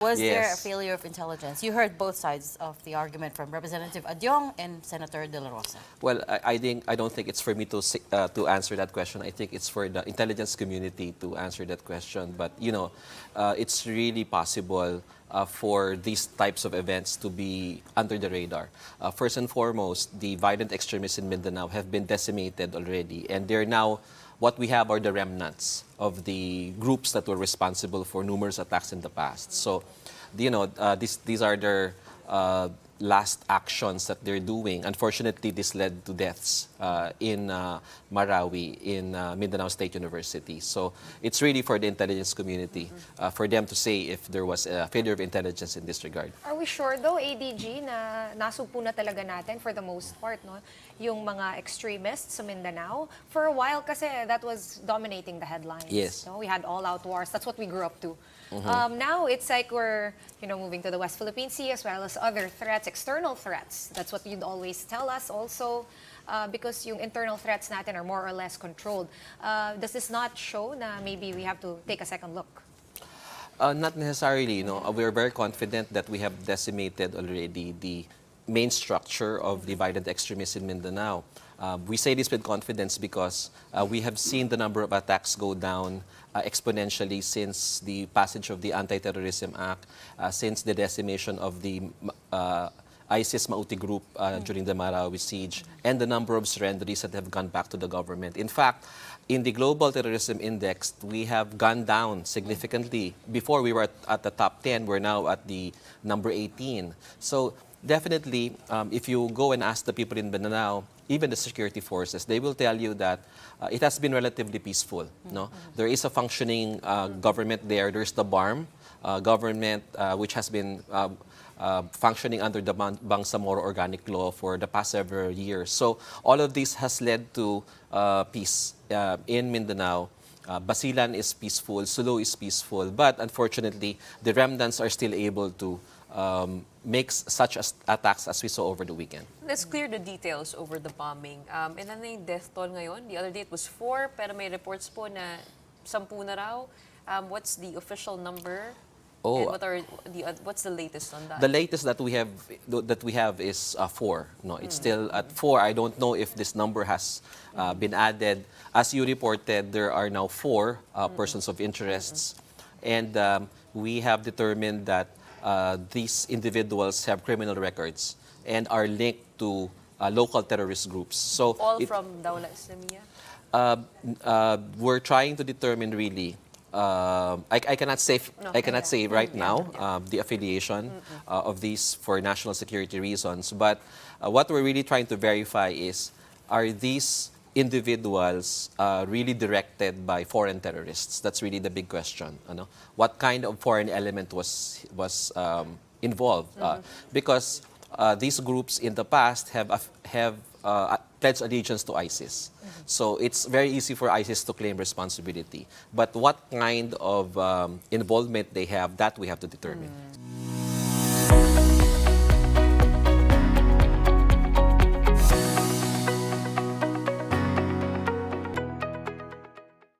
Was there a Yes. failure of intelligence? You heard both sides of the argument from Representative Adyong and Senator De La Rosa. Well, I don't think it's for me to answer that question. I think it's for the intelligence community to answer that question. But it's really possible for these types of events to be under the radar. First and foremost, the violent extremists in Mindanao have been decimated already, and they're now. What we have are the remnants of the groups that were responsible for numerous attacks in the past. So, these are their last actions that they're doing. Unfortunately, this led to deaths in Marawi, in Mindanao State University. So it's really for the intelligence community, for them to say if there was a failure of intelligence in this regard. Are we sure though, ADG, na nasugpo na talaga natin for the most part, no? Yung mga extremists sa Mindanao? For a while kasi that was dominating the headlines. Yes. No? We had all-out wars. That's what we grew up to. Now it's like we're moving to the West Philippine Sea as well as other threats, external threats. That's what you'd always tell us also, because yung internal threats natin are more or less controlled. Does this not show na maybe we have to take a second look? Not necessarily. We're very confident that we have decimated already the main structure of the violent extremists in Mindanao. We say this with confidence because we have seen the number of attacks go down exponentially since the passage of the Anti-Terrorism Act, since the decimation of the ISIS Mauti group during the Marawi siege, and the number of surrenderies that have gone back to the government. In fact, in the Global Terrorism Index, we have gone down significantly. Before we were at the top 10, we're now at the number 18. So definitely, if you go and ask the people in Mindanao, even the security forces, they will tell you that it has been relatively peaceful. No, there is a functioning government there. There's the BARM government, which has been functioning under the Bangsamoro Organic Law for the past several years. So all of this has led to peace in Mindanao. Basilan is peaceful, Sulu is peaceful, but unfortunately, the remnants are still able to make such attacks as we saw over the weekend. Let's clear the details over the bombing. Ilan na yung death toll ngayon? The other day it was 4, pero may reports po na 10 na raw. What's the official number? Oh, And what's the latest on that? the latest that we have is 4. No, it's still at 4. I don't know if this number has been added. As you reported, there are now 4 persons of interests, and we have determined that these individuals have criminal records and are linked to local terrorist groups. So All from Dawla Islamiyah? we're trying to determine really. I cannot say right now the affiliation of these for national security reasons. But what we're really trying to verify is, are these individuals really directed by foreign terrorists? That's really the big question. What kind of foreign element was involved? Because these groups in the past have pledged allegiance to ISIS. So it's very easy for ISIS to claim responsibility. But what kind of involvement they have, that we have to determine.